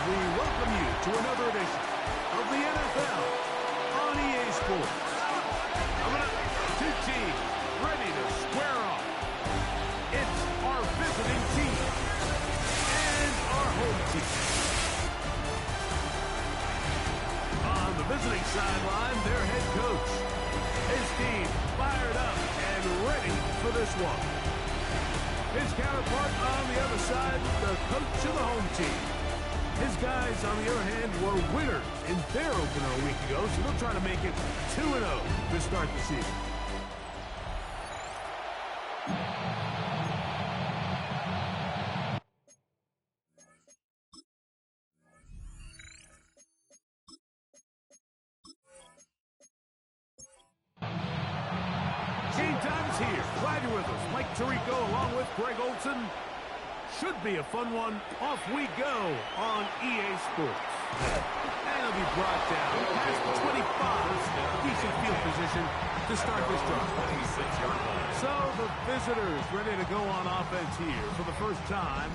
we welcome you to another edition of the NFL on EA Sports. Coming up, two teams ready to square off. It's our visiting team and our home team. On the visiting sideline, their head coach. His team fired up and ready for this one. His counterpart on the other side, the coach of the home team. His guys, on the other hand, were winners in their opener a week ago, so they'll try to make it 2-0 to start the season. Game time is here. Glad you're with us. Mike Tirico along with Greg Olson. Should be a fun one. Off we go on EA Sports. And it'll be brought down past the 25. Decent field position to start this drive. So the visitors ready to go on offense here for the first time.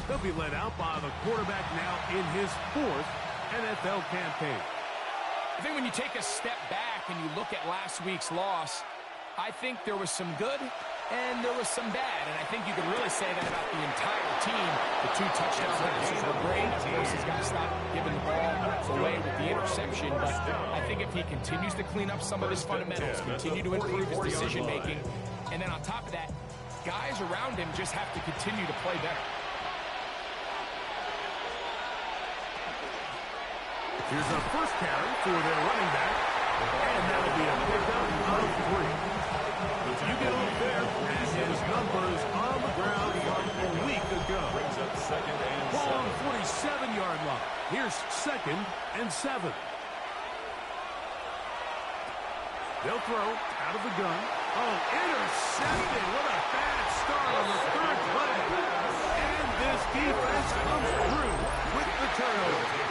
They'll be led out by the quarterback now in his fourth NFL campaign. I think when you take a step back and you look at last week's loss, I think there was some good and there was some bad. And I think you can really say that about the entire team. The 2 touchdown passes were great. Of course, he's got to stop giving the ball away with the interception. But I think if he continues to clean up some of his fundamentals, continue to improve his decision-making, and then on top of that, guys around him just have to continue to play better. Here's a first carry for their running back. And that'll be a pickup of 3. You get off there, and his numbers on the ground from a week ago. Ball on the 47-yard line. Here's 2nd and 7. They'll throw out of the gun. Oh, intercepted. What a bad start on the 3rd play. And this defense comes through with the turnover.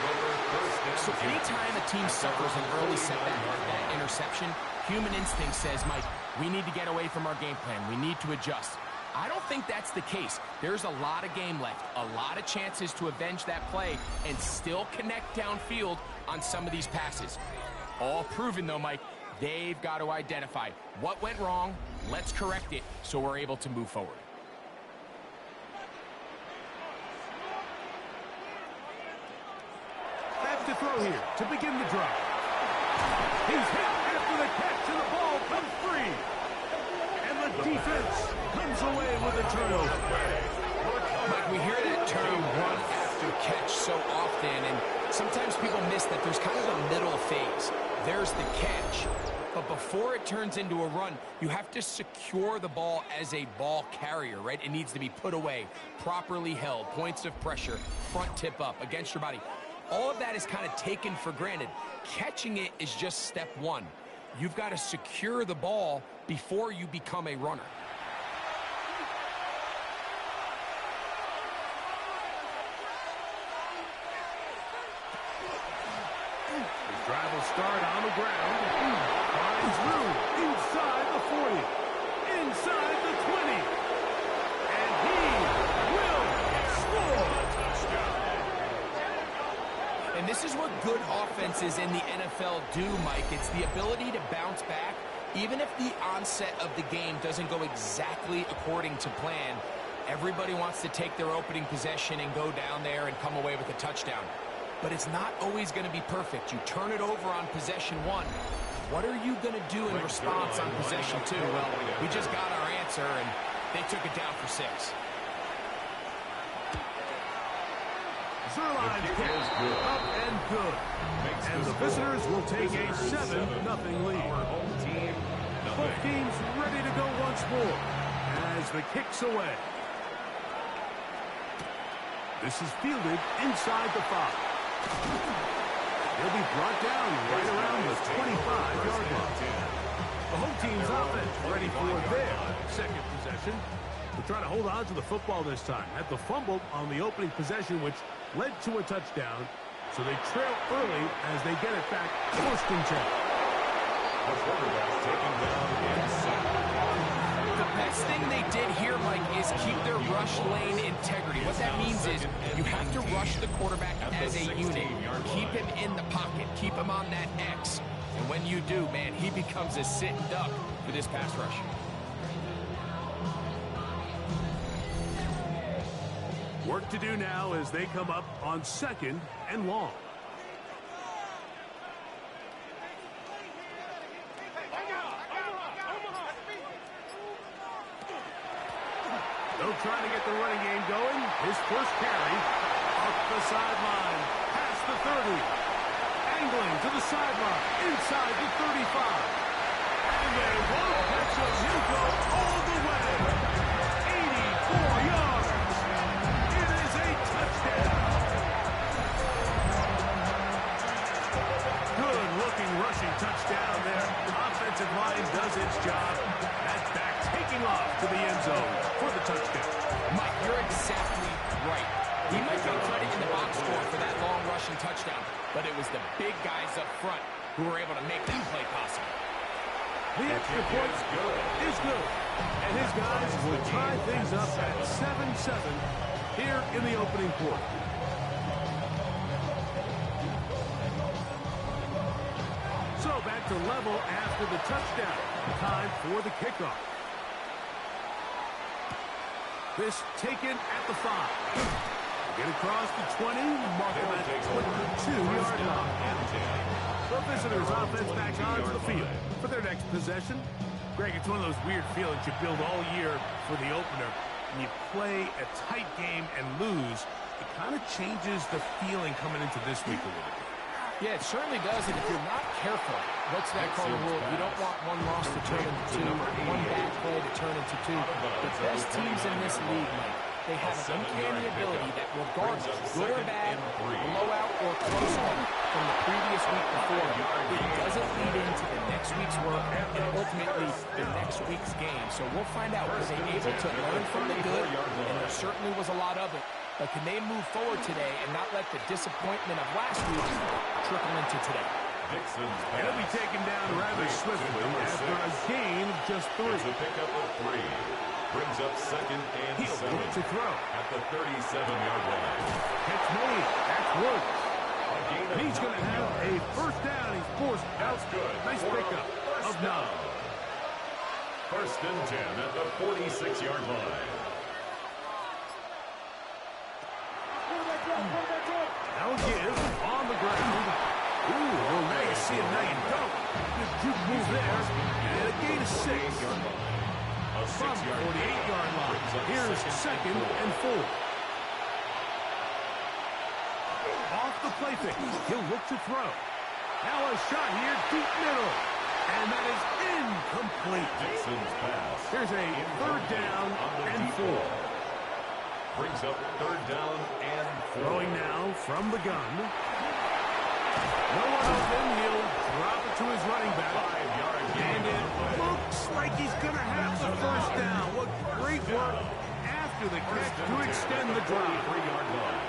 So anytime a team suffers an early setback like that interception, human instinct says, Mike, we need to get away from our game plan. We need to adjust. I don't think that's the case. There's a lot of game left, a lot of chances to avenge that play and still connect downfield on some of these passes. All proven, though, Mike, they've got to identify what went wrong, let's correct it so we're able to move forward. To throw here to begin the drive. He's hit after the catch, and the ball comes free. And the defense comes away with a turnover. Mike, we hear that term run after catch so often, and sometimes people miss that there's kind of a middle phase. There's the catch, but before it turns into a run, you have to secure the ball as a ball carrier, right? It needs to be put away, properly held, points of pressure, front tip up against your body. All of that is kind of taken for granted. Catching it is just step 1. You've got to secure the ball before you become a runner. The drive will start on the ground. Finds room inside the 40. Inside the 20. And he will score. And this is what good offenses in the NFL do, Mike. It's the ability to bounce back, even if the onset of the game doesn't go exactly according to plan. Everybody wants to take their opening possession and go down there and come away with a touchdown. But it's not always going to be perfect. You turn it over on possession 1. What are you going to do in response on possession 2? Well, we just got our answer, and they took it down for 6. Zerline kick up and good. And the visitors will take a 7-0 lead. Both teams ready to go once more as the kick's away. This is fielded inside the 5. He'll be brought down right around the 25-yard line. The home team's offense ready for their 2nd possession. They're trying to hold on to the football this time. Had the fumble on the opening possession, which led to a touchdown. So they trail early as they get it back. First and 10. The quarterback taken down inside. The best thing they did here, Mike, is keep their rush lane integrity. What that means is you have to rush the quarterback as a unit. Keep him in the pocket. Keep him on that X. And when you do, man, he becomes a sitting duck for this pass rush. Work to do now as they come up on 2nd and long. They'll try to get the running game going. His first carry up the sideline, past the 30. Angling to the sideline, inside the 35. And they won't catch him. He'll go all the way. 84 yards. It is a touchdown. Good-looking rushing touchdown there. Offensive line does its job. That back taking off to the end zone for the touchdown. Mike, you're exactly right. He might get credit in the box score for that long rushing touchdown, but it was the big guys up front who were able to make that play possible. The extra point is good, and his guys will tie things up at 7-7 here in the opening quarter. So back to level after the touchdown. Time for the kickoff. This taken at the 5. Get across the 20, mark him at 22-yard line. The visitors' offense back onto the field for their next possession. Greg, it's one of those weird feelings you build all year for the opener. When you play a tight game and lose, it kind of changes the feeling coming into this week a little bit. Yeah, it certainly does, and if you're not careful, what's that called rule? You don't want one loss to turn into two, one bad play to turn into two. The best teams in this league, Mike, they have an uncanny ability that regardless, good or bad, blowout or close one from the previous week before, it doesn't lead into the next week's work and ultimately the next week's game. So we'll find out, were they able to learn from the good? And there certainly was a lot of it. But can they move forward today and not let the disappointment of last week trickle into today? He'll be taken down rather swiftly after a gain of just 3. It's a pickup of 3. Brings up 2nd and 7. He'll look to throw. At the 37-yard line. Catch made. That's Woods. And he's going to have a first down. He's forced out. Good. Nice pickup of 9. 1st and 10 at the 46-yard line. Now give on the ground. Ooh, well, now you see him, now you don't. Good juke move there. And a gain of 6. From 48-yard line. Here's 2nd and 4. Off the play fake. He'll look to throw. Now a shot here, deep middle. And that is incomplete. Dixon's pass. Here's a 3rd down and 4. Brings up 3rd down and 4. Throwing now from the gun. No one open. He'll drop it to his running back. 5-yard gain. And it looks like he's going to have the first down. What great work after the catch to extend the drive. 3-yard line.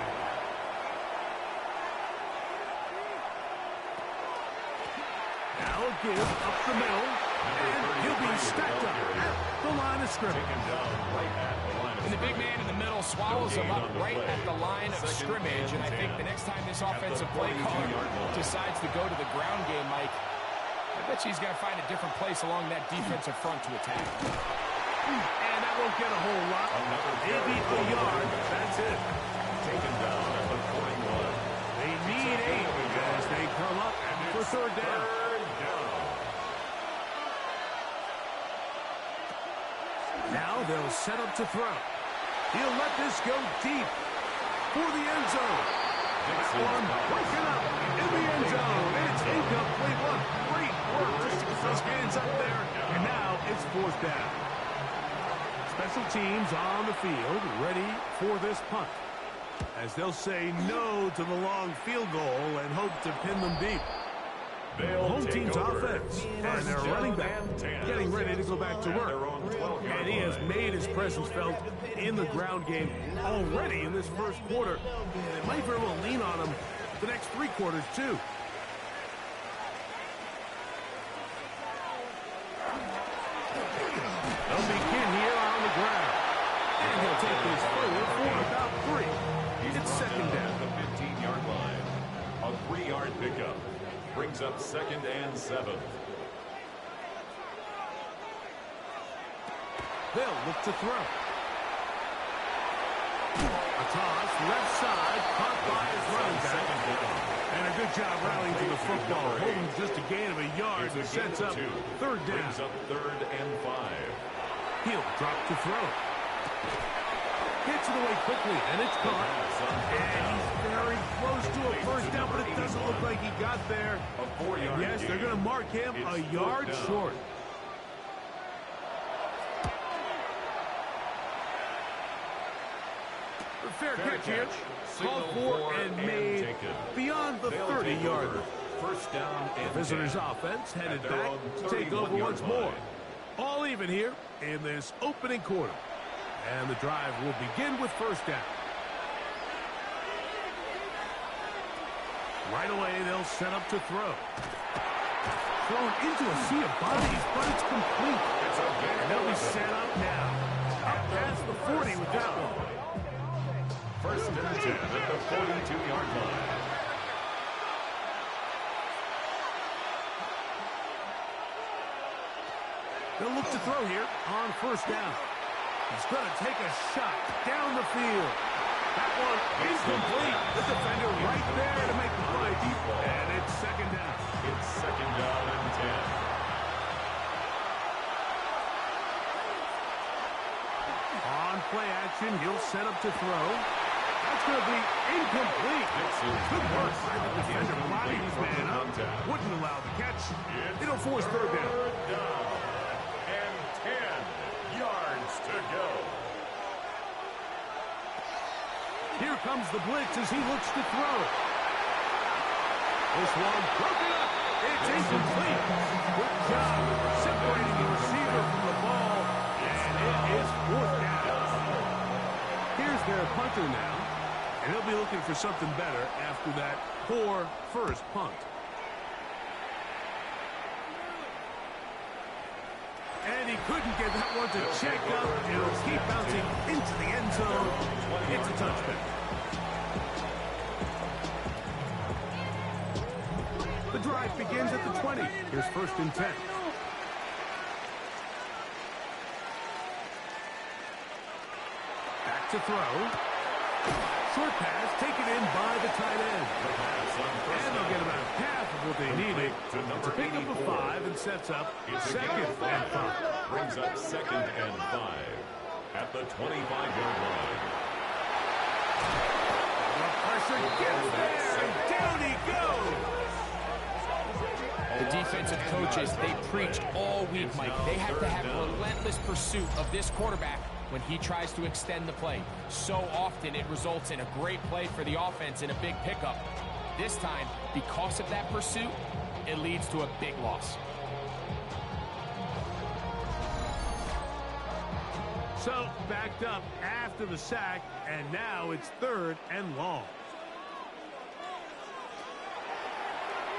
Now a give up the middle. And he'll be stacked up at the line of scrimmage. And the big man in the middle swallows him up right at the line of scrimmage. And I think the next time this offensive play caller decides to go to the ground game, Mike, I bet you he's going to find a different place along that defensive front to attack. And that won't get a whole lot. Maybe a yard. That's it. Taken down at the 41. They need 8 as they come up for 3rd down. Now they'll set up to throw. He'll let this go deep for the end zone. That one broken up in the end zone. It's incomplete. What great work just to get those hands up there. And now it's 4th down. Special teams on the field ready for this punt, as they'll say no to the long field goal and hope to pin them deep. Home team's offense and their running back getting ready to go back to work. And he has made his presence felt in the ground game already in this first quarter. And it might very well lean on him the next 3 quarters, too. They'll begin A 3-yard pickup. Brings up 2nd and 7. They'll look to throw. A toss, left side, caught by his running back. And a good job rallying to the football, holding just a gain of a yard that sets up 3rd down. Brings up 3rd and 5. He'll drop to throw. Gets it away quickly, and it's caught. And he's very close to a 1st down, but it doesn't look like he got there. A 4-yard Yes, they're going to mark him a yard short. Fair catch here. Called for and made beyond the 30-yard line. 1st down and Visitors' offense headed back to take over once more. All even here in this opening quarter. And the drive will begin with 1st down. Right away, they'll set up to throw. Thrown into a sea of bodies, but it's complete. And they'll be set up now. Up past the 40 with that one. 1st and 10 at the 42-yard line. They'll look to throw here on 1st down. He's going to take a shot down the field. That one incomplete. The defender right there to make the play. And it's 2nd down. It's 2nd down and 10. On play action, he'll set up to throw. That's going to be incomplete. Good work by the defender blocking his man up. Wouldn't allow the catch. It'll force 3rd down. 3rd down and 10 yards to go. Here comes the blitz as he looks to throw. This one broken up. It's incomplete. Good job separating the receiver from the ball. And it is 4th down. Here's their punter now. And he'll be looking for something better after that poor 1st punt. And he couldn't get that one to check up. It'll keep bouncing into the end zone. It's a touchback. The drive begins at the 20. Here's 1st and 10. Back to throw. Short pass taken in by the tight end. And they'll get about half of what they needed to pick up a 5 and sets up 2nd and 5. Brings up 2nd and 5 at the 25-yard line. The pressure gets there, and down he goes. The defensive coaches, they preached all week, Mike. They have to have relentless pursuit of this quarterback when he tries to extend the play. So often it results in a great play for the offense and a big pickup. This time, because of that pursuit, it leads to a big loss. So, backed up after the sack, and now it's 3rd and long.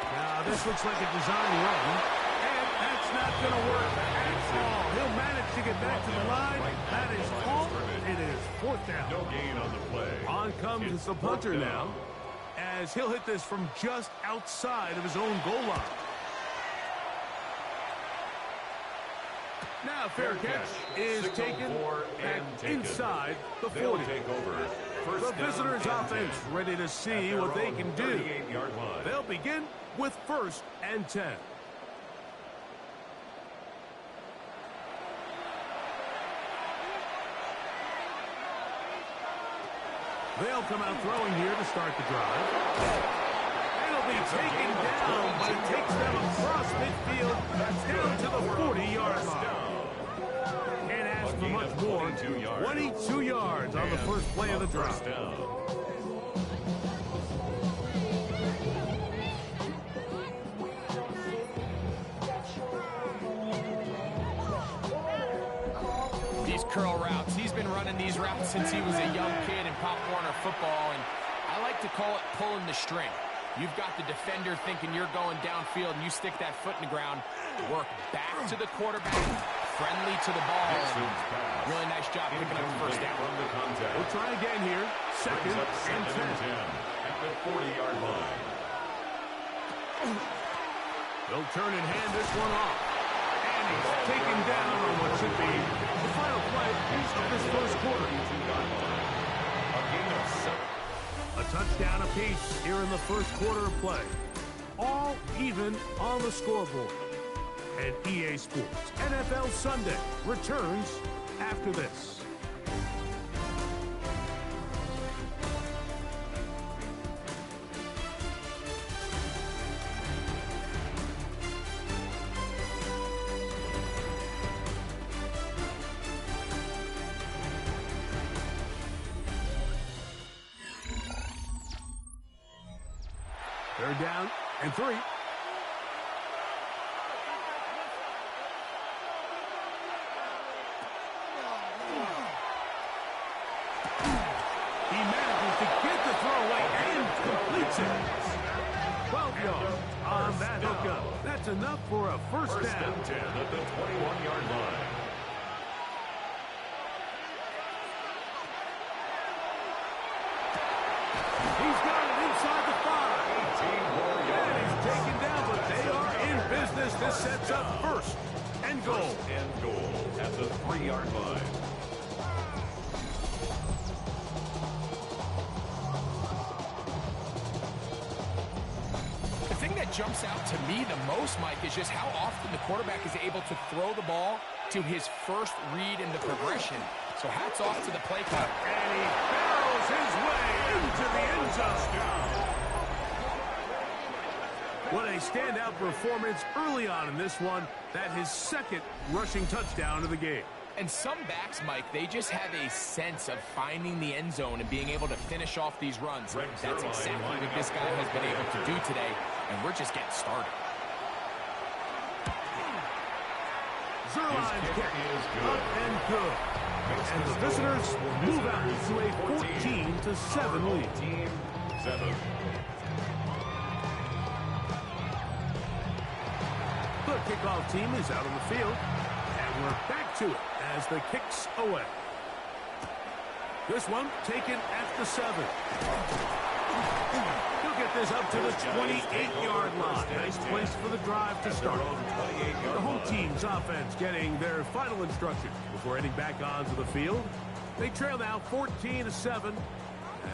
Now, this looks like a design run, and that's not going to work at all. He'll manage to get back to the line. That is all. It is 4th down. No gain on the play. On comes the punter now, as he'll hit this from just outside of his own goal line. Now, fair catch is taken back inside the 40. The visitors' offense ready to see what they can do. They'll begin with 1st and 10. They'll come out throwing here to start the drive. It'll be taken down, but it takes them across midfield down to the 40-yard line. Can't ask for much more. 22 yards on the first play of the drive. These curl routes, he's been running these routes since he was a young kid in Pop Warner football, and I like to call it pulling the string. You've got the defender thinking you're going downfield, and you stick that foot in the ground, work back to the quarterback, friendly to the ball. Really nice job picking up the first down. We'll try again here. 2nd and 10. At the 40-yard line. They'll turn and hand this one off. And he's taken down on what should be the final play of this first quarter. A gain of 7. A touchdown apiece here in the first quarter of play. All even on the scoreboard. And EA Sports NFL Sunday returns after this. Third down and 3. He manages to get the throw away and completes it. 12 yards on that hookup. That's enough for a first down. First and 10 at the 21-yard line. He's got it inside the 5. 18 more And yards. he's taken down, but they are in business. This sets up first and goal. First and goal at the 3-yard line. The thing that jumps out to me the most, Mike, is just how often the quarterback is able to throw the ball to his first read in the progression. So hats off to the play caller. And he barrels his way into the end zone. What a standout performance early on in this one. That his second rushing touchdown of the game. And some backs, Mike, they just have a sense of finding the end zone and being able to finish off these runs. That's exactly what this guy has been able to do today, and we're just getting started. Zerline's kick is up and good. And the visitors will move out to a 14-7 lead. Team 7. The kickoff team is out on the field. And we're back to it as the kick's away. This one taken at the 7. He'll get this up to the 28-yard line. Nice place for the drive to start. The home team's offense getting their final instructions before heading back onto the field. They trail now 14-7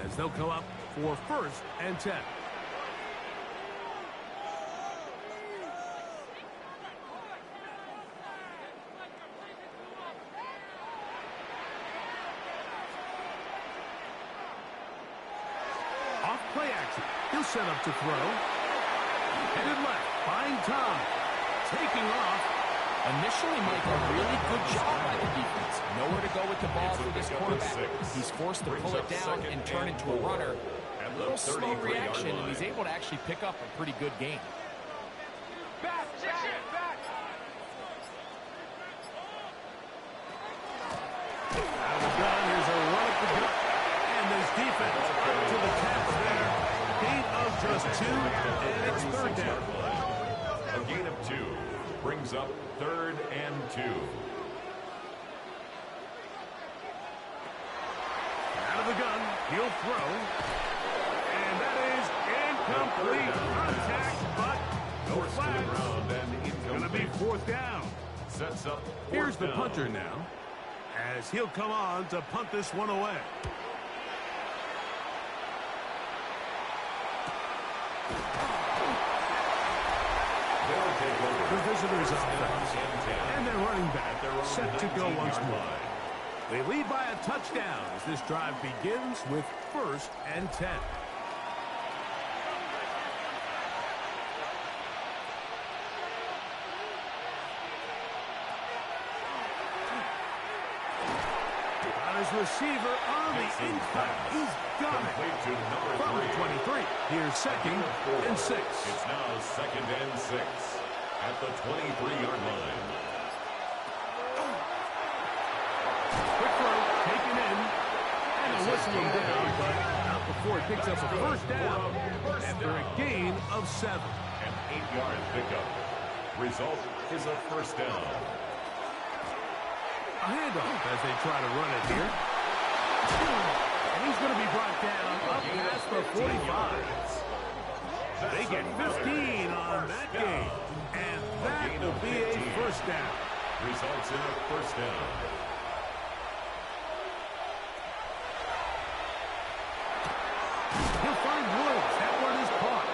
as they'll come up for first and 10. Off play action. He'll set up to throw. Headed left. Find time. Taking off. Initially, Mike, a really good job by the defense. Nowhere to go with the ball for this quarterback. He's forced to pull it down and turn into a runner. A little slow reaction, and he's able to actually pick up a pretty good game. Back. Out of the gun. Here's a run up the gut. And this defense to the taps there. Gain of just 2, and it's third down. A gain of 2 brings up 3rd and 2. Out of the gun, he'll throw. And that is incomplete. Contact, but no Forced to the flags. ground and Going to be incomplete. 4th down. Sets up Here's the 4th down. punter now, as he'll come on to punt this one away. They'll take over. The visitors offense. And their running back At their own set to go once 19-yard more. line. They lead by a touchdown as this drive begins with first and 10. On his receiver on the inside. He's got it. Complete to number From 3. 23. Here's second and 6. It's now 2nd and 6 at the 23-yard line. Quick throw, taken in, and a whistle him down, but not before he picks up a first down after a gain of 7. An 8-yard pickup. Result is a first down. A handoff as they try to run it here. And he's going to be brought down up past the 45. They get 15 on that game. And that will be a first down. Results in a first down. He'll find Woods. That one is caught.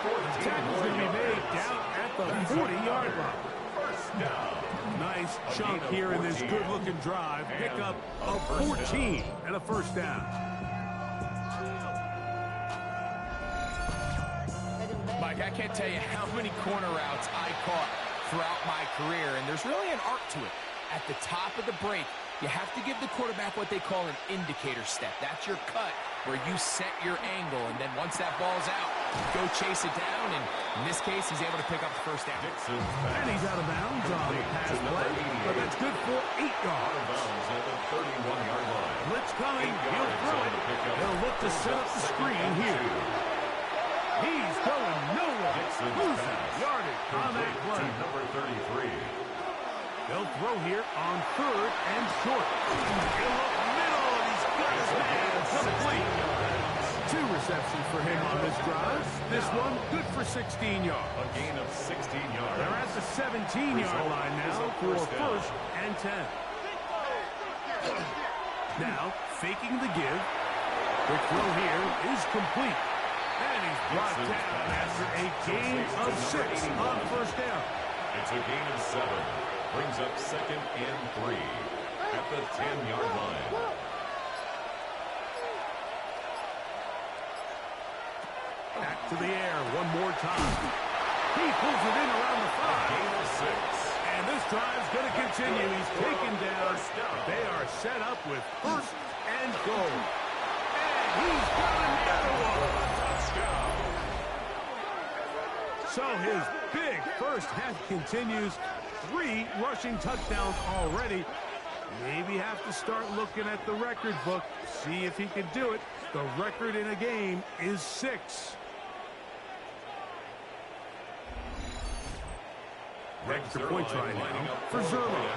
The tackle's going to be made down at the 40-yard line. First down. Nice chunk here in this good-looking drive. Pickup of 14 and a first down. Mike, I can't tell you how many corner routes I caught throughout my career, and there's really an art to it. At the top of the break, you have to give the quarterback what they call an indicator step. That's your cut, where you set your angle, and then once that ball's out, go chase it down, and in this case, he's able to pick up the first down. And he's out of bounds on the pass play, but that's good for 8 yards. Out of bounds at the 31-yard line. Blitz coming, he'll throw it. He'll look to set up the screen here. He's going nowhere. Losing yardage on that play. Number 33. They'll throw here on 3rd and short. He'll look middle, and he's got his man complete. 2 receptions for him on this drive. This one good for 16 yards. A gain of 16 yards. They're at the 17-yard line now for first and 10. Now, faking the give. The throw here is complete. And he's brought down after a gain of 6 on first down. It's a gain of 7. Brings up 2nd and 3 at the 10-yard line. Back to the air one more time. He pulls it in around the 5. Gain of 6. And this drive's going to continue. He's taken down. They are set up with first and goal. And he's got another one. So his big first half continues. 3 rushing touchdowns already. Maybe have to start looking at the record book. See if he can do it. The record in a game is 6. Extra points right now for Zerlo.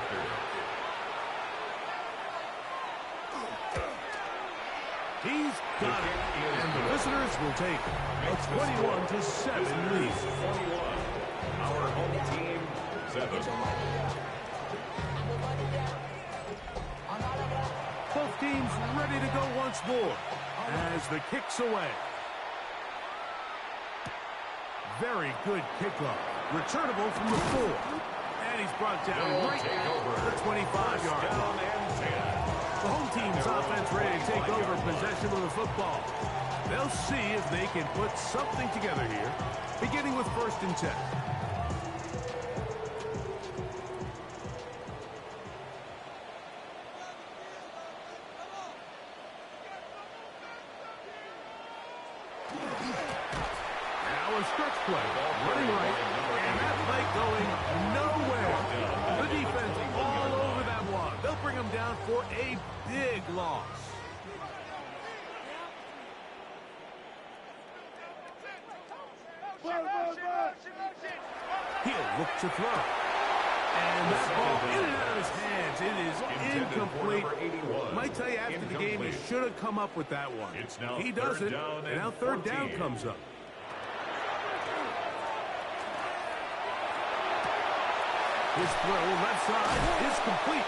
He's got it. And the visitors will take a 21-7 lead. 21. Our home team, 7. Both teams ready to go once more as the kick's away. Very good kickoff. Returnable from the 4. And he's brought down right at the 25-yard line. The home team's offense ready to take over possession of the football. They'll see if they can put something together here, beginning with 1st and 10. Now a stretch play, running right, and that play going nowhere. The defense all over that one. They'll bring him down for a big loss. He'll look to throw. And that ball in and out of his hands. It is incomplete. Might tell you after the game he should have come up with that one. He doesn't, and now 3rd down comes up. His throw left side is complete.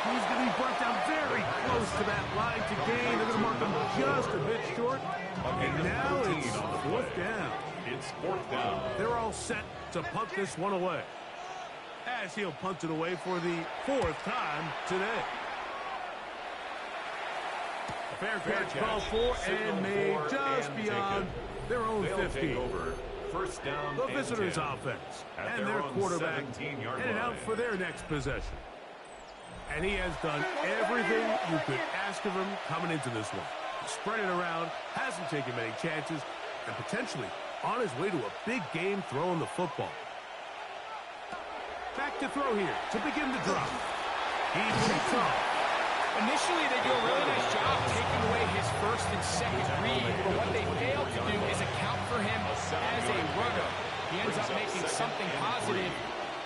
He's going to be brought down very close to that line to gain. They're going to mark him just a bit short. And now it's 4th down. It's 4th down. They're all set to punt this one away, as he'll punt it away for the 4th time today. A fair catch called for and made just beyond their own 15. First down. The visitors' offense and their quarterback headed out for their next possession. And he has done everything you could ask of him coming into this one. Spread it around, hasn't taken many chances, and potentially on his way to a big game throwing the football. Back to throw here to begin the drive. He takes off. Initially, they do a really nice job taking away his 1st and 2nd read, but what they fail to do is account for him as a runner. He ends up making something positive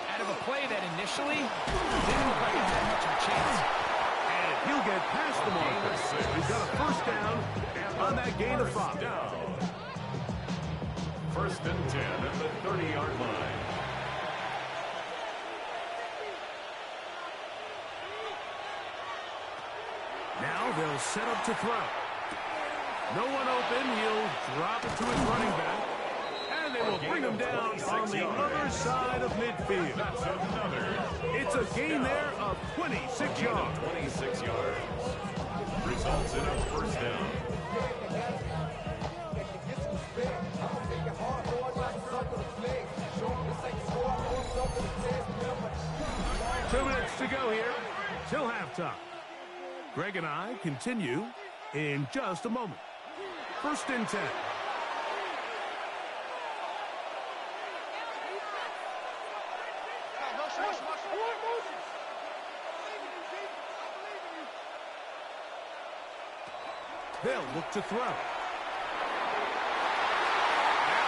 out of a play that initially didn't look like it had much of a chance. And he'll get past the marker. He's got a 1st down on that gain of 5. First and 10 at the 30-yard line. Now they'll set up to throw. No one open. He'll drop it to his running back. And they will bring him down on the other side of midfield. That's another. It's a gain there of 26 yards. 26 yards. Results in a first down. Two minutes to go here till halftime. Greg and I continue in just a moment. First and 10. They'll look to throw. That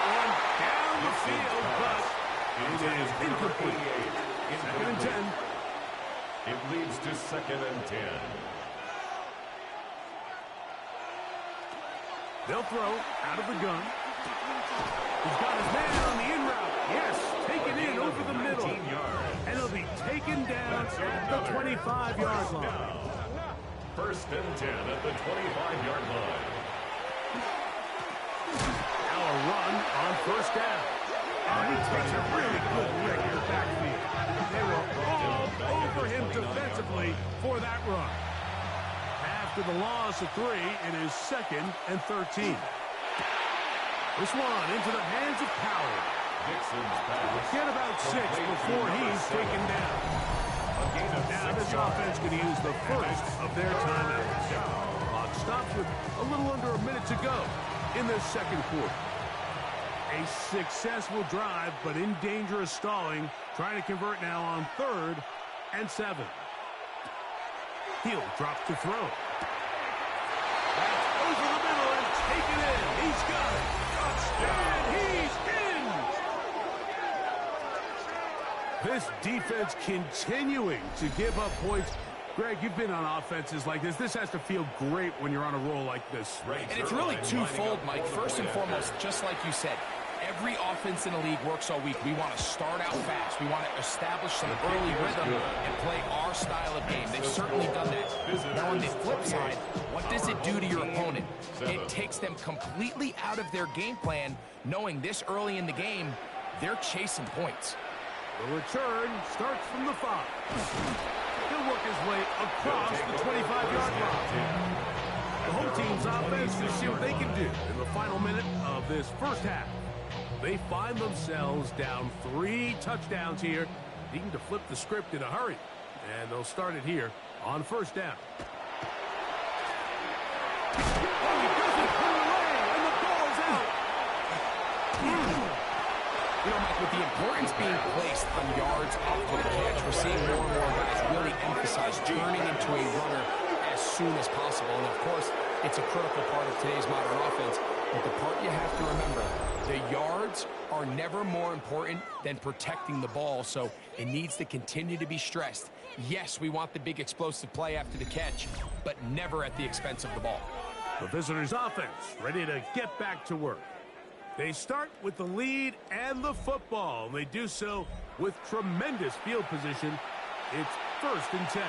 one down the field, but it is incomplete. Second and 10. It leads to second and 10. They'll throw out of the gun. He's got his man on the in route. Yes, taken in over the middle. And he'll be taken down at the 25-yard line. First and 10 at the 25-yard line. Now a run on first down. And he takes a really good look in the backfield. They were all over him defensively for that run. After the loss of 3, it is second and 13. This one into the hands of Powell. Get about 6 before he's taken down. Now this offense going to use the first of their timeouts. Clock stops with a little under a minute to go in the second quarter. A successful drive, but in danger of stalling. Trying to convert now on 3rd and 7. He'll drop to throw. That's over the middle and taken in. He's got it. Touchdown. He's in. This defense continuing to give up points. Greg, you've been on offenses like this. This has to feel great when you're on a roll like this. And it's really twofold, Mike. First and foremost, just like you said, every offense in the league works all week. We want to start out fast. We want to establish some early rhythm and play our style of game. They've certainly done that. Now, on the flip side, what does it do to your opponent? It takes them completely out of their game plan, knowing this early in the game, they're chasing points. The return starts from the 5. He'll work his way across the 25-yard line. The home team's offense will see what they can do in the final minute of this first half. They find themselves down 3 touchdowns here, needing to flip the script in a hurry. And they'll start it here on first down. Oh, he doesn't pull away, and the ball's out. You know, Mike, with the importance being placed on yards after the catch, we're seeing more and more guys really emphasize turning into a runner as soon as possible. And, of course, it's a critical part of today's modern offense. But the part you have to remember, the yards are never more important than protecting the ball, so it needs to continue to be stressed. Yes, we want the big explosive play after the catch, but never at the expense of the ball. The visitors' offense ready to get back to work. They start with the lead and the football. They do so with tremendous field position. It's first and 10.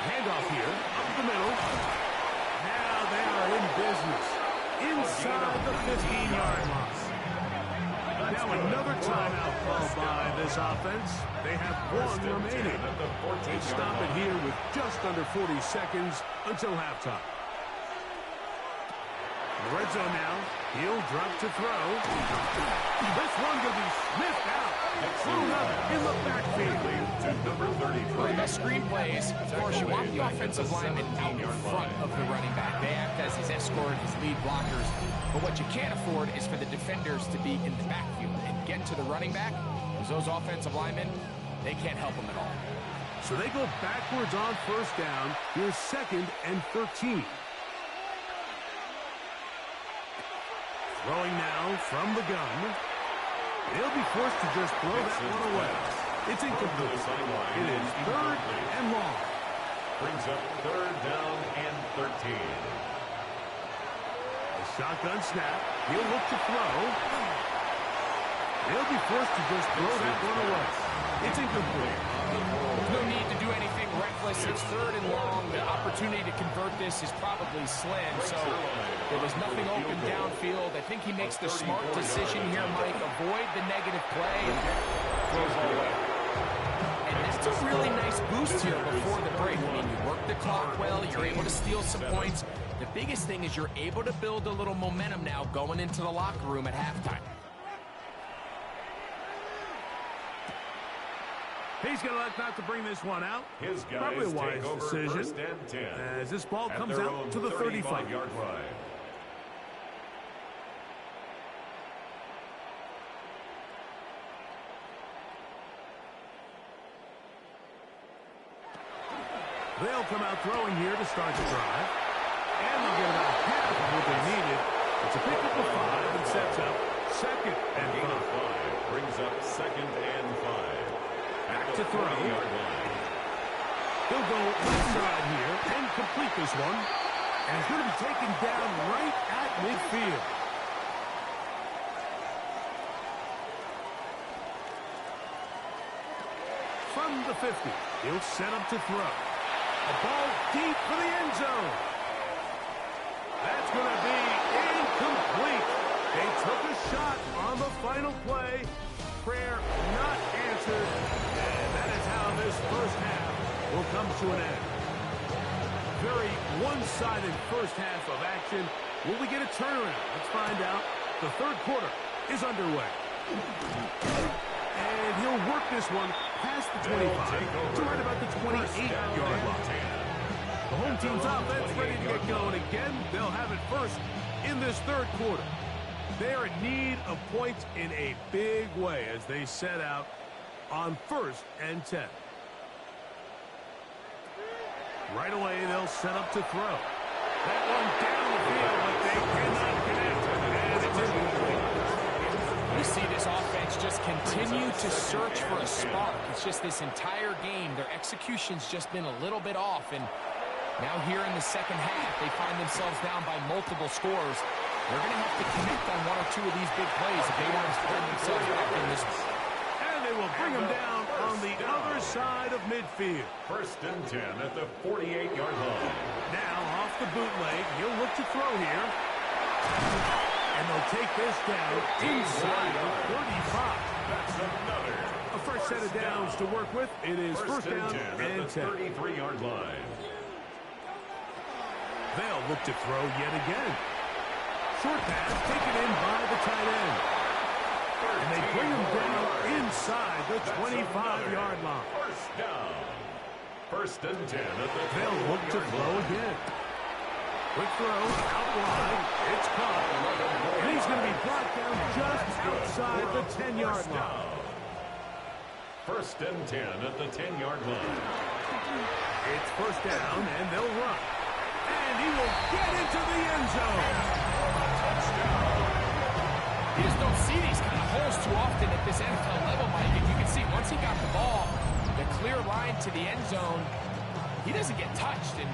Handoff here, up the middle. Now they are in business. Inside the 15-yard line. Now another timeout called by this offense. They have 1 remaining. They stop it here with just under 40 seconds until halftime. In the red zone now. He'll drop to throw. This one going to be sniffed out. Thrown up in the backfield. Well, the best screen plays, of course, you want the offensive lineman out in front of the running back. They act as his escort, his lead blockers. But what you can't afford is for the defenders to be in the backfield and get to the running back, because those offensive linemen, they can't help them at all. So they go backwards on first down. Here's second and 13. Throwing now from the gun. He'll be forced to just throw that one away. It's incomplete. It is third and long. Brings up 3rd down and 13. A shotgun snap. He'll look to throw. He'll be forced to just throw that one away. It's incomplete. No need to do anything reckless. It's 3rd and long. The opportunity to convert this is probably slim. So there was nothing open downfield. I think he makes the smart decision here, Mike. Avoid the negative play and throws it away. And that's a really nice boost here before the break. I mean, you work the clock well. You're able to steal some points. The biggest thing is you're able to build a little momentum now going into the locker room at halftime. He's going to elect not to bring this one out. His guys Probably a wise take over decision 1st and 10 as this ball at comes their out own to the 35-yard line. They'll come out throwing here to start the drive. And they'll get about half of what they needed. It's a pickup of 5 and sets up 2nd and 5. Brings up 2nd and 5. Back to throw. He'll go left side here and complete this one. And it's going to be taken down right at midfield. From the 50, he'll set up to throw. A ball deep for the end zone. That's going to be incomplete. They took a shot on the final play. Prayer not answered. And that is how this first half will come to an end. Very one-sided first half of action. Will we get a turnaround? Let's find out. The 3rd quarter is underway. And he'll work this one past the 25 to right about the 28-yard line. The home team's offense ready to get going again. They'll have it first in this 3rd quarter. They're in need of points in a big way as they set out on 1st and 10. Right away, they'll set up to throw. That one down the field, but they cannot connect. And it's incomplete. You see this offense just continue to search for a spark. It's just this entire game, their execution's just been a little bit off. And now here in the second half, they find themselves down by multiple scores. They're going to have to connect on 1 or 2 of these big plays if they want to find themselves back in this one. And they will bring them down on the other side of midfield. 1st and 10 at the 48-yard line. Now off the bootleg, he'll look to throw here. And they'll take this down inside the 35. That's another. A fresh set of downs to work with. It is 1st down and 10. 33-yard line. They'll look to throw yet again. Short pass taken in by the tight end. And they bring him down inside the 25-yard line. 1st down. 1st and 10 at the They'll look to throw again. Quick throw, out wide. It's caught. And he's going to be brought down just outside the 10-yard line. 1st and 10 at the 10-yard line. It's 1st down, and they'll run. And he will get into the end zone. You just don't see these kind of holes too often at this NFL level, Mike. And you can see once he got the ball, the clear line to the end zone, he doesn't get touched. And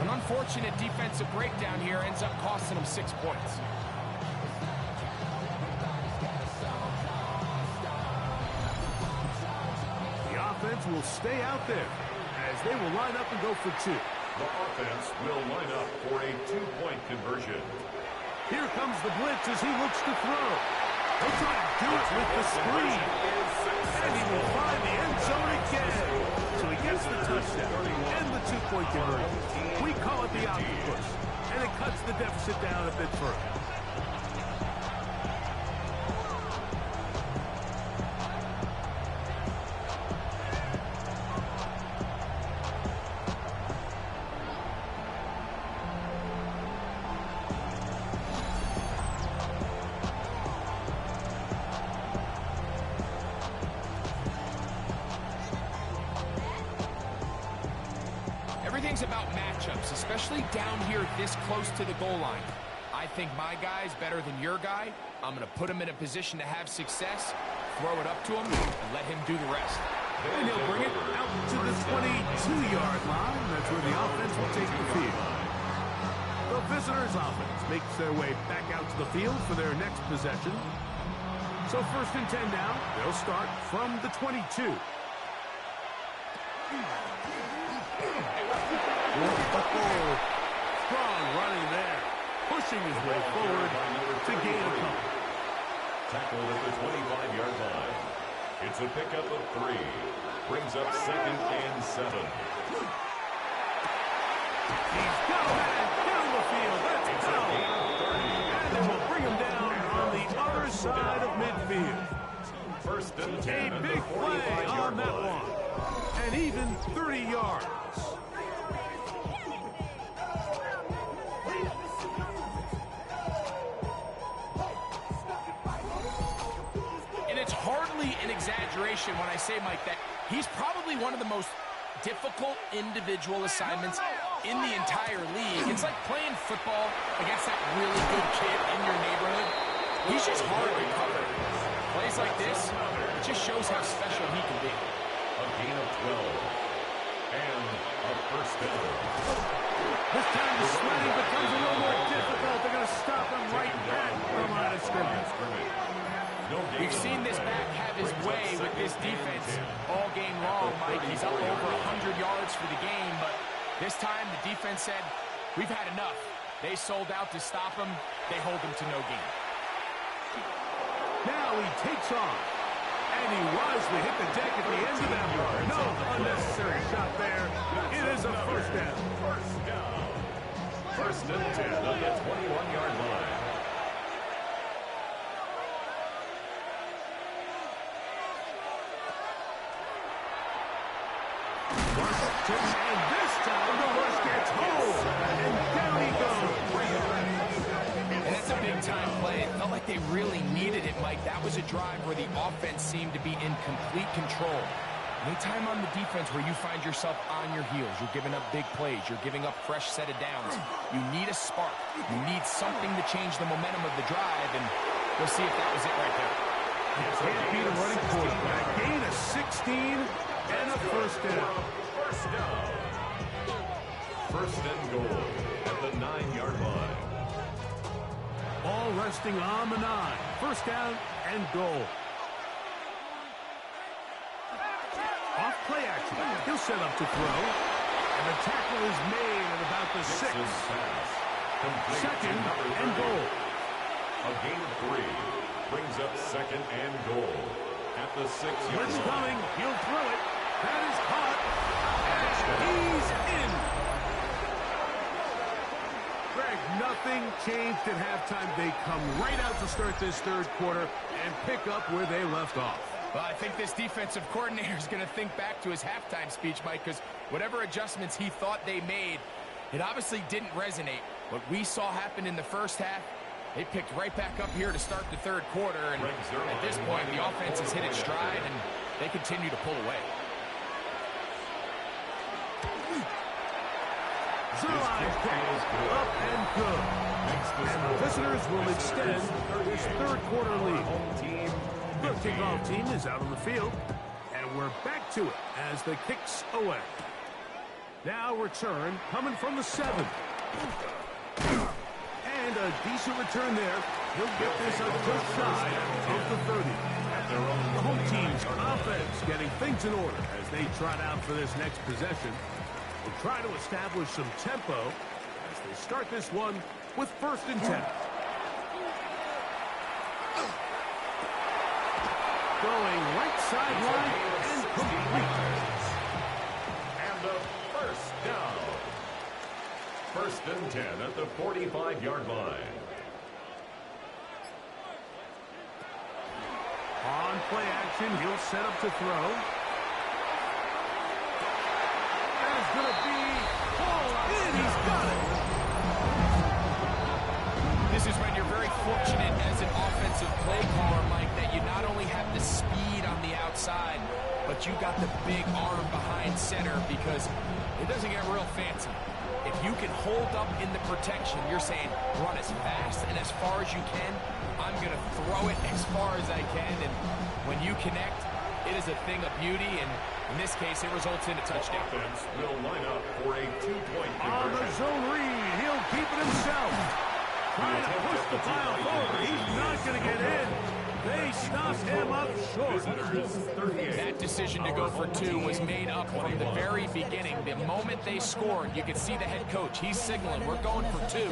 an unfortunate defensive breakdown here ends up costing him 6 points. The offense will stay out there as they will line up and go for 2. The offense will line up for a 2-point conversion. Here comes the blitz as he looks to throw. He'll try to do it with the screen. And he will find the end zone again. So he gets the touchdown and the 2-point conversion. We call it the octopus. And it cuts the deficit down a bit further. Everything's about matchups, especially down here this close to the goal line. I think my guy's better than your guy. I'm going to put him in a position to have success, throw it up to him, and let him do the rest. And he'll bring it out to the 22-yard line. That's where the offense will take the field. The visitors' offense makes their way back out to the field for their next possession. So 1st and 10 now. They'll start from the 22. Strong running there. Pushing his way forward to gain a couple. Tackled at the 25-yard line. It's a pickup of 3. Brings up 2nd and 7. He's got a man down the field. That's a foul. And they will bring him down on the other side of midfield. 1st and 10. A big play on that one. And even 30 yards. And it's hardly an exaggeration when I say, Mike, that he's probably one of the most difficult individual assignments in the entire league. It's like playing football against that really good kid in your neighborhood. He's just hard to cover. Plays like this, it just shows how special he can be. A gain of 12. And a 1st down. This time the sliding becomes a little more difficult. They're going to stop him right at the line of scrimmage. We've seen this back have his way with this defense all game long, Mike. He's up over 100 yards for the game, but this time the defense said, we've had enough. They sold out to stop him. They hold him to no gain. Now he takes off. And he wisely hit the deck at the end of that run. No unnecessary shot there. It is a 1st down. 1st down. 1st and 10 on the 21-yard line. And this time the rush gets home. And down he goes. And that's a big-time play. It felt like they really needed it, Mike. That was a drive where the offense seemed to be in complete control. Anytime on the defense where you find yourself on your heels, you're giving up big plays, you're giving up fresh set of downs, you need a spark. You need something to change the momentum of the drive, and we'll see if that was it right there. Can't beat a running quarterback. Gain of 16 and a 1st down. 1st down. 1st and goal at the 9-yard line. All resting on the 9. 1st down and goal. Off play action. He'll set up to throw. And the tackle is made at about the 6. 2nd and goal. A gain of 3. Brings up 2nd and goal at the 6-yard line. Blitz coming. He'll throw it. That is caught. And he's in. Greg, nothing changed at halftime. They come right out to start this 3rd quarter and pick up where they left off. Well, I think this defensive coordinator is going to think back to his halftime speech, Mike, because whatever adjustments he thought they made, it obviously didn't resonate. What we saw happen in the 1st half, they picked right back up here to start the 3rd quarter, and at this point, the offense has hit its stride, and they continue to pull away. Zerline pass, up and good. And the visitors will extend this 3rd quarter lead. The kickoff team is out on the field, and we're back to it as the kicks away. Now return coming from the 7. And a decent return there. He'll get this a just shy of the 30. The home team's offense getting things in order as they trot out for this next possession. Will try to establish some tempo as they start this one with 1st and 10. Going right sideline and complete. And a 1st down. 1st and 10 at the 45-yard line. On play action, he'll set up to throw. And it's going to be pulled in. He's got it. This is when you're very fortunate as an offensive play caller, Mike, that you not only have the speed on the outside, but you got the big arm behind center, because it doesn't get real fancy. If you can hold up in the protection, you're saying run as fast and as far as you can. I'm going to throw it as far as I can, and when you connect, It is a thing of beauty, and in this case, it results in a touchdown. Offense will line up for a 2-point On the conversion. zone read, he'll keep it himself. Trying to push the pile forward. He's not going to get in. They stopped him up short. That decision to go for 2 was made up from the very beginning. The moment they scored, you could see the head coach. He's signaling, we're going for 2.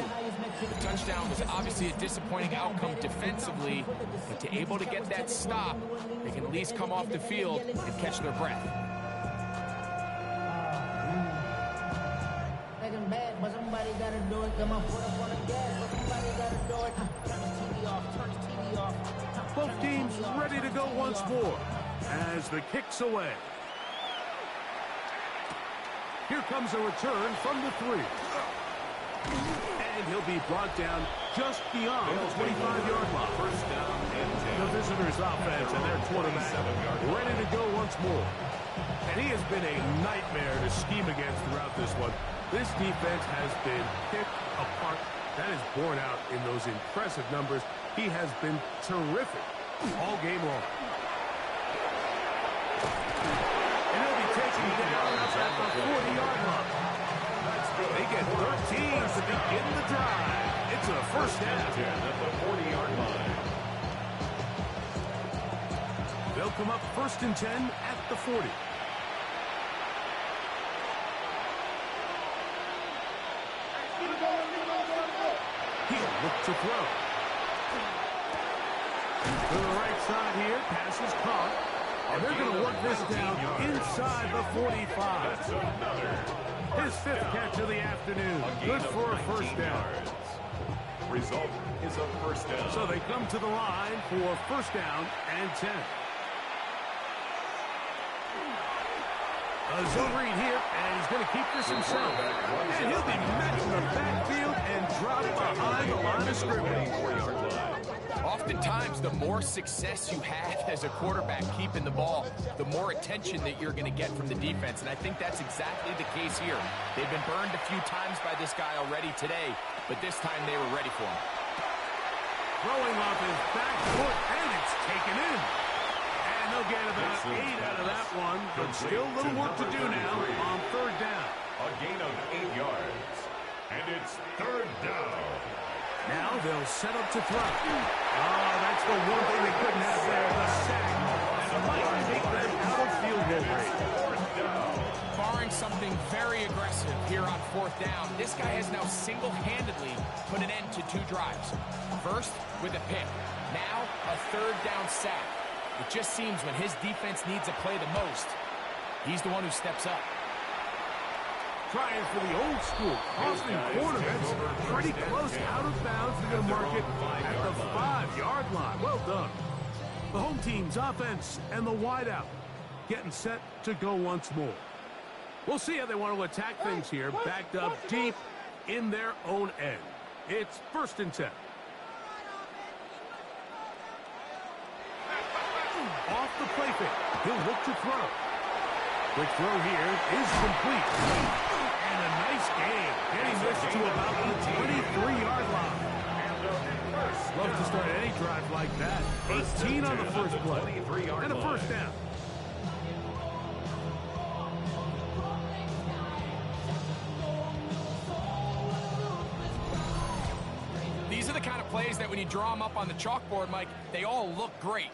The touchdown was obviously a disappointing outcome defensively, but to able to get that stop, they can at least come off the field and catch their breath. Bad, but somebody gotta do it. Come on, put up on the gas, but somebody gotta do it. Turn the TV off, turn the TV off. Both teams ready to go once more as the kick's away. Here comes a return from the 3. And he'll be brought down just beyond the 25-yard line. First down and 10. The visitors' offense and their quarterback ready to go once more. And he has been a nightmare to scheme against throughout this one. This defense has been picked apart. That is borne out in those impressive numbers. He has been terrific all game long. And he'll be taken down up at the 40-yard line. They get 13 to begin the drive. It's a first down. 10 at the 40-yard line. They'll come up first and 10 at the 40. He'll look to throw. To the right side here, pass is caught. And they're going to work this down inside the 45. His 5th catch of the afternoon. Good for a first down. Result is a first down. So they come to the line for first down and 10. A zone read here, and he's going to keep this himself. And he'll be met in the backfield and drop behind the line of scrimmage. Oftentimes, the more success you have as a quarterback keeping the ball, the more attention that you're going to get from the defense, and I think that's exactly the case here. They've been burned a few times by this guy already today, but this time they were ready for him. Throwing off his back foot, and it's taken in. And they'll get about 8 out of that one, but still a little work to do now on third down. A gain of 8 yards. And it's third down. Now they'll set up to throw. Oh, that's the one thing they couldn't have there, the sack. And might take them out of field goal range. Barring something very aggressive here on fourth down, this guy has now single-handedly put an end to 2 drives. First, with a pick. Now, a third down sack. It just seems when his defense needs a play the most, he's the one who steps up. Trying for the old school crossing corner. That's pretty close out of bounds. They're going to mark it at the 5-yard line. Well done. The home team's offense and the wideout getting set to go once more. We'll see how they want to attack things here. Backed up deep in their own end. It's first and 10. Off the play fake. He'll look to throw. Quick throw here is complete. And a nice gain. Getting this to about the 23-yard line. Love to start any drive like that. 18 on the first play. And a first down. These are the kind of plays that when you draw them up on the chalkboard, Mike, they all look great.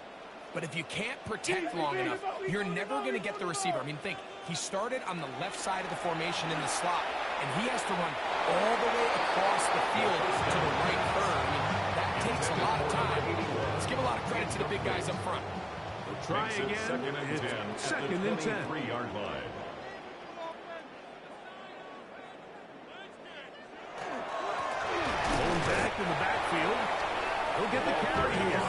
But if you can't protect long enough, you're never going to get the receiver. I mean, think, he started on the left side of the formation in the slot, and he has to run all the way across the field to the right third. I mean, that takes a lot of time. Let's give a lot of credit to the big guys up front. We'll try again. Second and 10 It's second and 10. 23-yard line. Going back in the backfield. He'll get the carry here.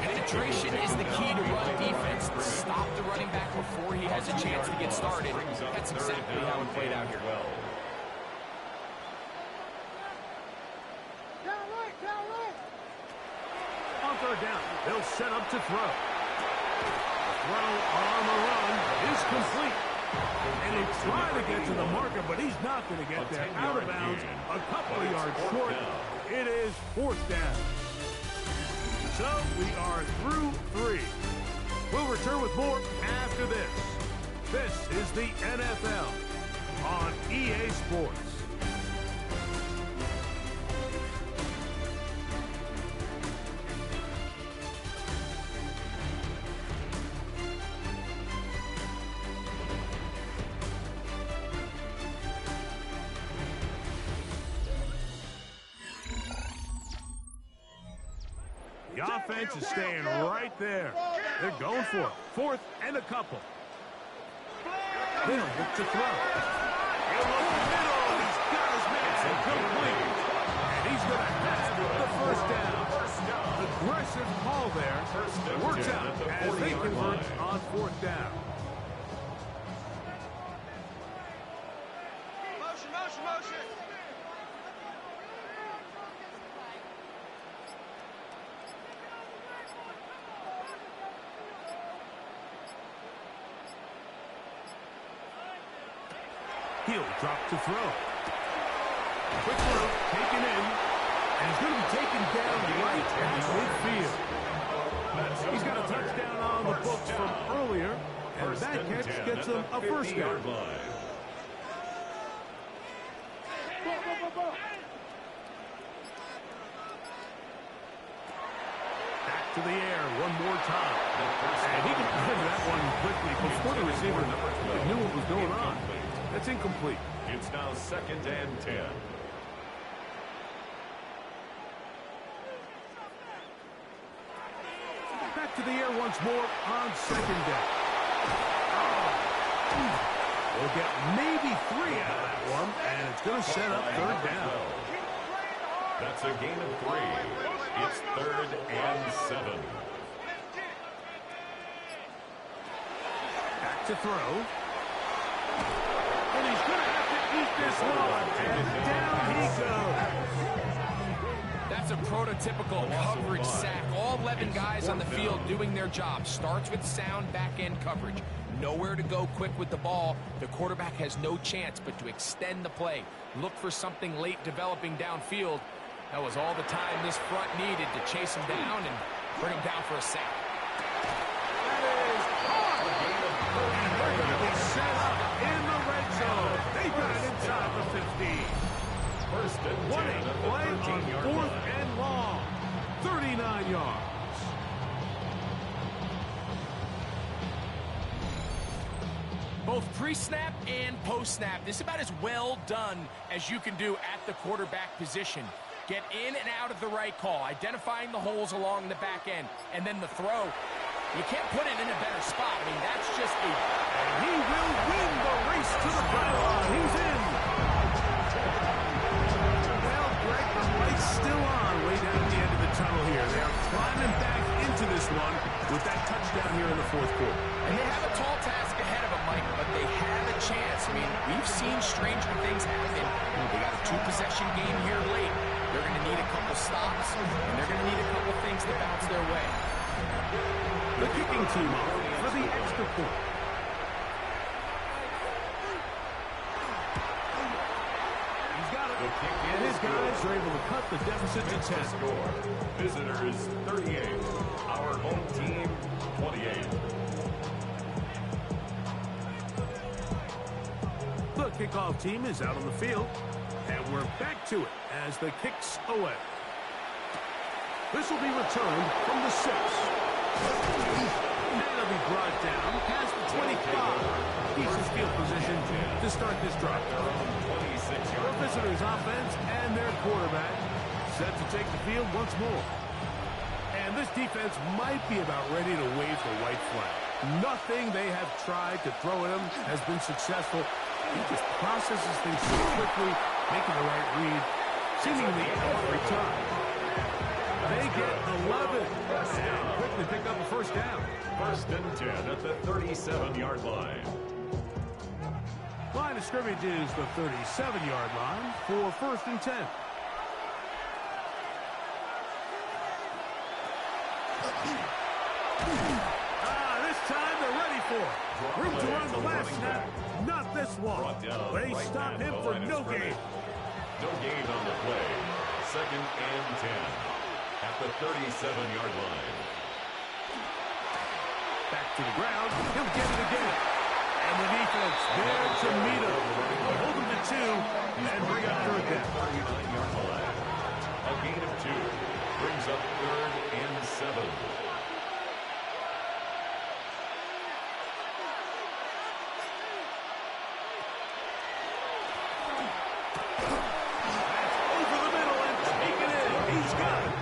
Penetration is the key to run defense. Stop the running back before he has a chance to get started. That's exactly how it played out here. On third down, they'll set up to throw. The throw on the run is complete. And they try to get to the marker, but he's not going to get there. Out of bounds, a couple of yards short. It is fourth down. So we are through 3. We'll return with more after this. This is the NFL on EA Sports. The offense is staying right there. They're going for it. 4th and a couple. Hill looks to throw. He'll look middle. He's got his man complete. And he's going to have the first down. Aggressive call there. It works out as they convert on 4th down. Motion. He'll drop to throw. Quick throw, taken in, and he's going to be taken down right at midfield. He's got a touchdown on the books from earlier, and that catch gets him a first down. Back to the air one more time. And he can deliver that one quickly before the receiver knew what was going on. That's incomplete. It's now 2nd and 10. Back to the air once more on 2nd down. We'll get maybe 3 out of that one, and it's going to set up 3rd down. That's a gain of 3. It's 3rd and 7. Back to throw. And he's going to have to eat this one. And down he goes. That's a prototypical coverage sack. All 11 guys on the field doing their job. Starts with sound back-end coverage. Nowhere to go quick with the ball. The quarterback has no chance but to extend the play. Look for something late developing downfield. That was all the time this front needed to chase him down and bring him down for a sack. And they're going to be set up in the red zone. They got it inside the 15. First and 10 What a at the play on 13-yard 4th line. and long. 39 yards. Both pre-snap and post-snap. This is about as well done as you can do at the quarterback position. Get in and out of the right call, identifying the holes along the back end, and then the throw. You can't put it in a better spot. I mean, that's just a... And he will win the race to the pylon. He's in. Well, Greg, the light's still on way down at the end of the tunnel here. They are climbing back into this one with that touchdown here in the 4th quarter. And they have a tall task ahead of them, Mike, but they have a chance. I mean, we've seen stranger things happen. They got a 2-possession game here late. They're going to need a couple stops, and they're going to need a couple things to bounce their way. The kicking team off for the extra point. He's got it. And his guys are able to cut the deficit to 10. Score. Visitors 38. Our home team 28. The kickoff team is out on the field. And we're back to it as the kick's away. This will be returned from the 6. And it'll be brought down past the 25. Decent field position to start this drive. The visitors' offense and their quarterback set to take the field once more. And this defense might be about ready to wave the white flag. Nothing they have tried to throw at him has been successful. He just processes things so quickly, making the right read, seemingly every time. They get 11 and quickly pick up a first down. First and 10 at the 37-yard line. Line of scrimmage is the 37-yard line for first and 10. This time they're ready for it. Room to run the last snap. Not this one. They stop him for no gain. No gain on the play. Second and 10 at the 37-yard line. Back to the ground. He'll get it again. And the defense there to meet him. Hold him to 2 and bring up third down. 39-yard line. A gain of 2 brings up 3rd and 7. That's over the middle and taken in. He's got it.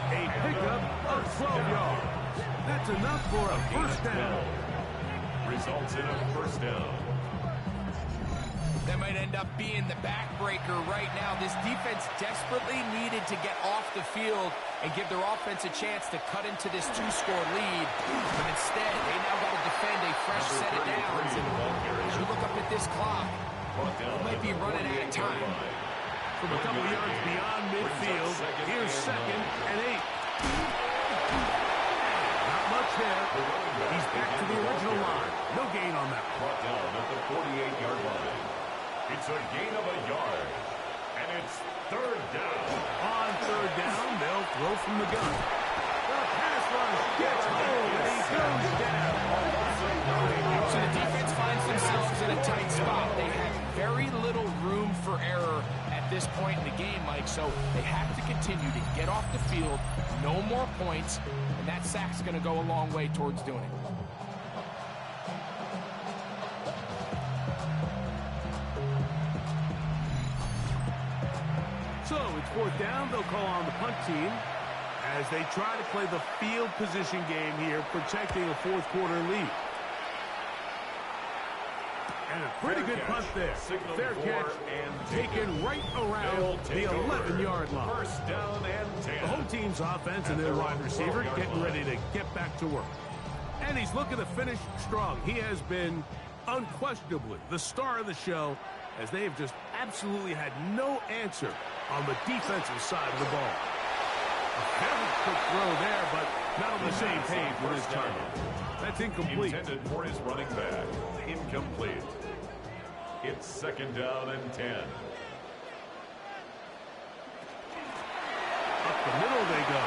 A pickup of 12 yards. That's enough for a first down. Results in a first down. That might end up being the backbreaker right now. This defense desperately needed to get off the field and give their offense a chance to cut into this 2-score lead. But instead, they now got to defend a fresh set of downs. And as you look up at this clock, they might be running out of time. From a couple yards beyond midfield, here's 2nd and 8. Not much there. He's back to the original line. No gain on that. Brought down at the 48-yard line. It's a gain of a yard. And it's 3rd down. On 3rd down, they'll throw from the gun. The pass rush gets home, and he goes down. So the defense finds themselves in a tight spot. They have very little room for error at this point in the game, Mike, so they have to continue to get off the field, no more points, and that sack's going to go a long way towards doing it. So it's 4th down. They'll call on the punt team as they try to play the field position game here, protecting a 4th quarter lead. And a pretty good punt there. Fair catch and taken right around the 11-yard line. First down and 10. The home team's offense and their wide receiver getting ready to get back to work. And he's looking to finish strong. He has been unquestionably the star of the show, as they have just absolutely had no answer on the defensive side of the ball. A very quick throw there, but not on the same page with his target. That's incomplete. Intended for his running back. Incomplete. It's 2nd down and 10. Up the middle they go.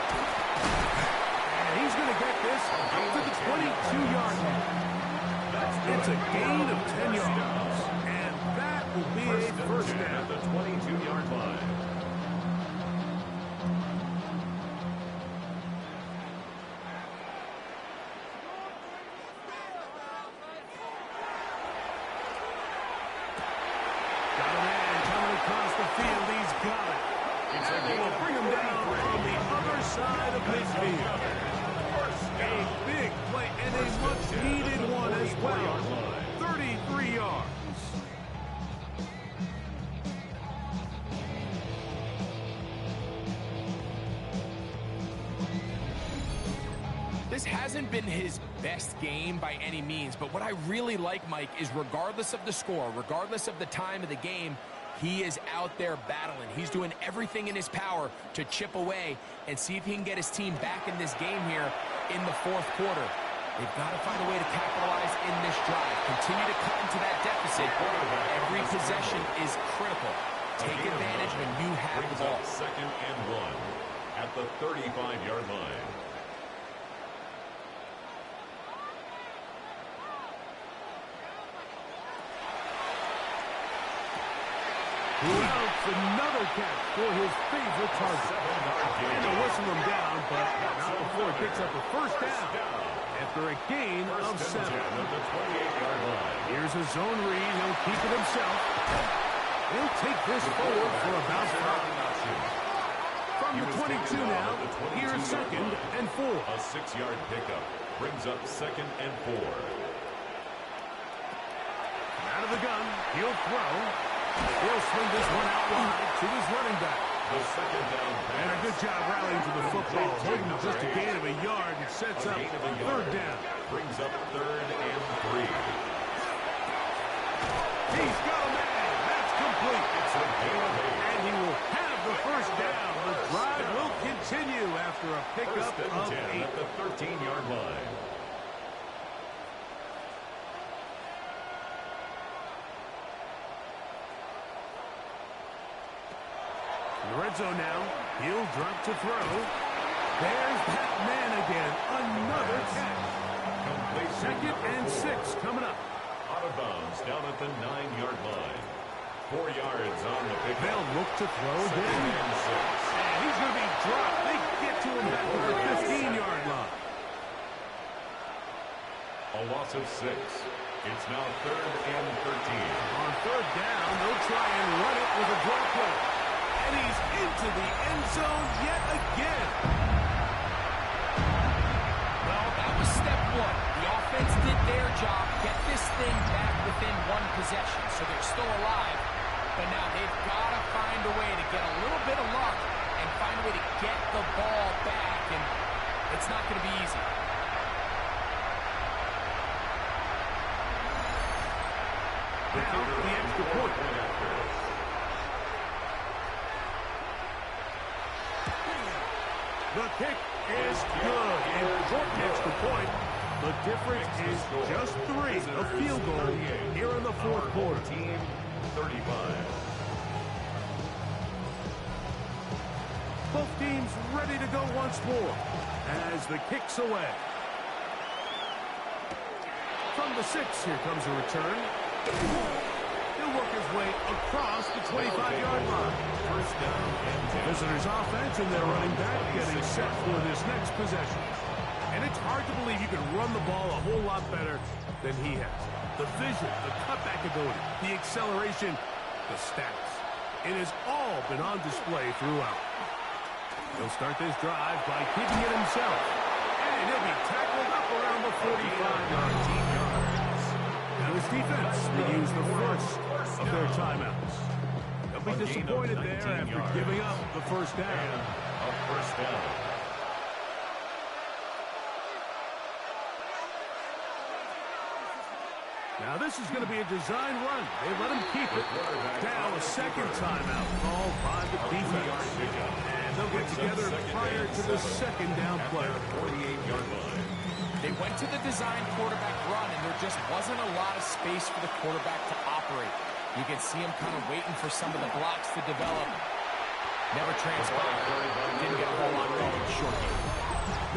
And he's going to get this up to the 22-yard line. It's a gain of 10 yards. And that will be a first down. At the 22-yard line. Got a man coming across the field. He's got it. And they will bring him down on the other side of midfield. A big play and a much-needed one as well. 33 yards. This hasn't been his best game by any means, but what I really like, Mike, is regardless of the score, regardless of the time of the game, he is out there battling. He's doing everything in his power to chip away and see if he can get his team back in this game here in the 4th quarter. They've got to find a way to capitalize in this drive. Continue to cut into that deficit. Every possession is critical. Take advantage when you have the ball. 2nd and 1 at the 35-yard line. Well, another catch for his favorite target. And to whistle him down, but not before he picks up a first down after a gain of 7. Here's a zone read. He'll keep it himself. He'll take this forward for about 5. From the 22 now, here's 2nd and 4. A 6-yard pickup brings up 2nd and 4. Out of the gun, he'll throw. He'll swing this one out wide to his running back. The 2nd down pass. And a good job rallying to the football. Holding just a gain of a yard and sets up 3rd down. Brings up 3rd and 3. He's got a man. That's complete. It's a gain of 8. And he will have the first down. The drive will continue after a pickup of 8. At the 13-yard line. In the red zone now, he'll drop to throw. There's that man again. Another catch. Second and 6 coming up. Out of bounds down at the 9-yard line. 4 yards on the pick. They'll look to throw again. And 6. And he's going to be dropped. They get to him back at the 15-yard line. A loss of 6. It's now 3rd and 13. On 3rd down, they'll try and run it with a draw play. And he's into the end zone yet again. Well, that was step 1. The offense did their job, get this thing back within 1 possession, so they're still alive. But now they've got to find a way to get a little bit of luck and find a way to get the ball back, and it's not going to be easy. Now, the extra point. The kick is good. Important extra point. The difference is just 3. A field goal here in the 4th quarter. Team 35. Both teams ready to go once more as the kick's away. From the 6, here comes a return. He'll work his way across the 25-yard line. First down and 10. Visitors offense and their running back getting set for this next possession. And it's hard to believe you can run the ball a whole lot better than he has. The vision, the cutback ability, the acceleration, the stats. It has all been on display throughout. He'll start this drive by keeping it himself. And he'll be tackled up around the 45-yard line. Now this defense will use the first of their timeouts. They'll be disappointed there after giving up the first down. A first down. Now this is going to be a design run. They let him keep it. Now a second timeout called by the defense. And they'll get together prior to the second down play. 48-yard line. They went to the design quarterback run, and there just wasn't a lot of space for the quarterback to operate. You can see him kind of waiting for some of the blocks to develop. Never transpired. Didn't get a whole lot going in the short game.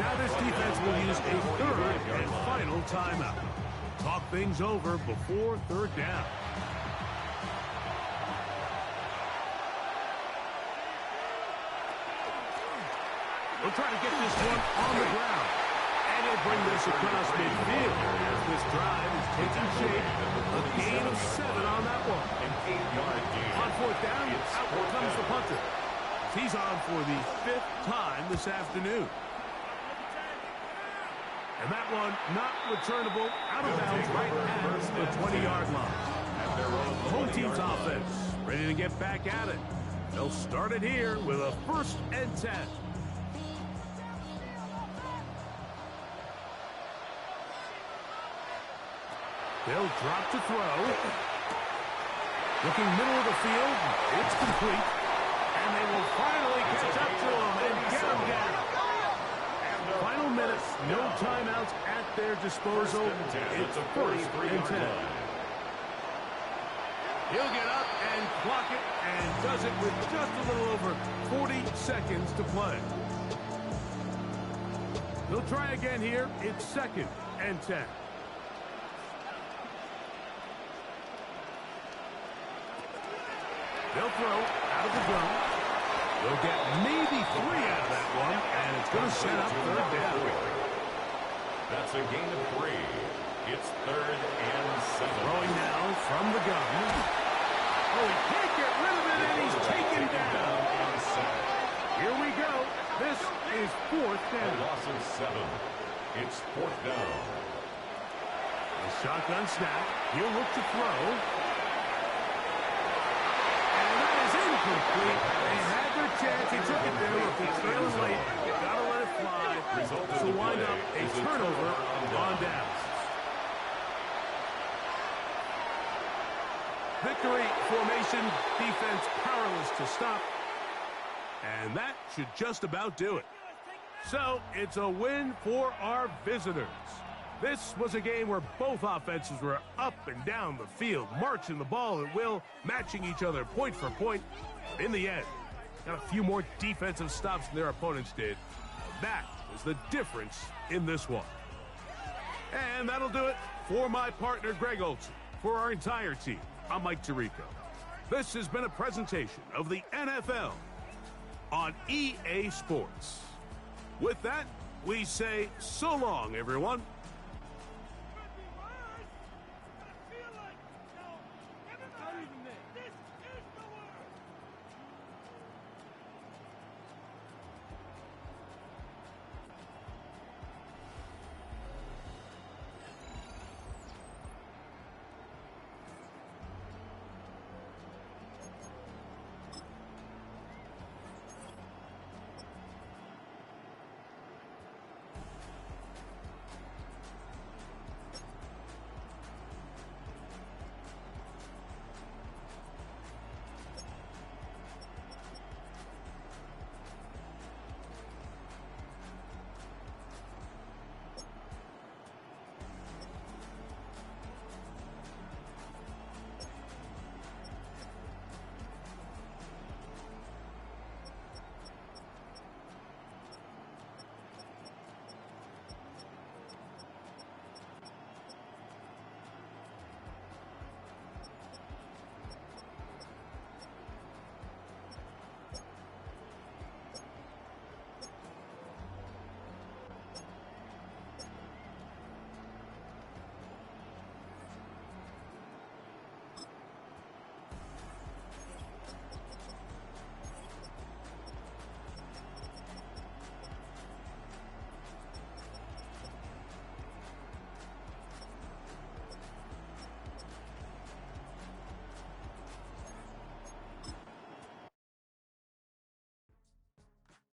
Now this defense will use a third and final timeout. Talk things over before 3rd down. We'll try to get this one on the ground. And he'll bring this across midfield as this drive is taking shape. A gain of 7 on that one. An 8-yard gain. On 4th down, out comes the punter. He's on for the 5th time this afternoon. And that one not returnable, out of bounds right at the 20-yard line. The home team's offense ready to get back at it. They'll start it here with a 1st and 10. They'll drop to throw. Looking middle of the field, it's complete. And they will finally catch up to him and get him down. Final minutes, no timeouts at their disposal. It's 1st and 10. He'll get up and clock it and does it with just a little over 40 seconds to play. They'll try again here. It's 2nd and 10. They'll throw out of the gun. They'll get maybe 3 out of that one, and it's going to set up 3rd down. That's a gain of 3. It's 3rd and 7. Throwing now from the gun. Oh, he can't get rid of it, and he's taken down. Here we go. This is 4th A down. loss of 7. It's 4th down. A shotgun snap. He'll look to throw. Incomplete. They had their chance. He took it there. If it's trailing late, you gotta let it fly. So wind up a turnover on downs. Victory formation, defense powerless to stop. And that should just about do it. So it's a win for our visitors. This was a game where both offenses were up and down the field, marching the ball at will, matching each other point for point. In the end, got a few more defensive stops than their opponents did. That was the difference in this one. And that'll do it for my partner, Greg Olson. For our entire team, I'm Mike Tirico. This has been a presentation of the NFL on EA Sports. With that, we say so long, everyone.